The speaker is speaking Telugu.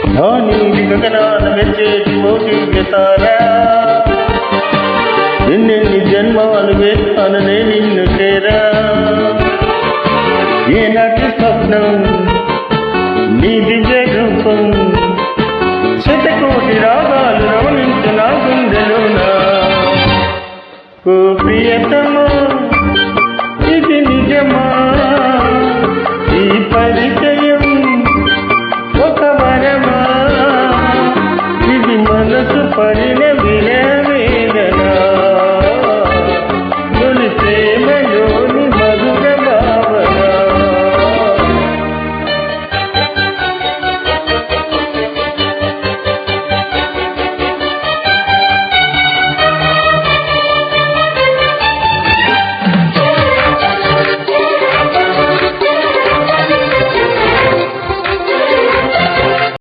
నీలి గగనాన మెచ్చేటి భౌతిక తారా ఎన్నెన్ని జన్మాలు వేస్తాననే నిన్ను చేరా ఏనాటి స్వప్నం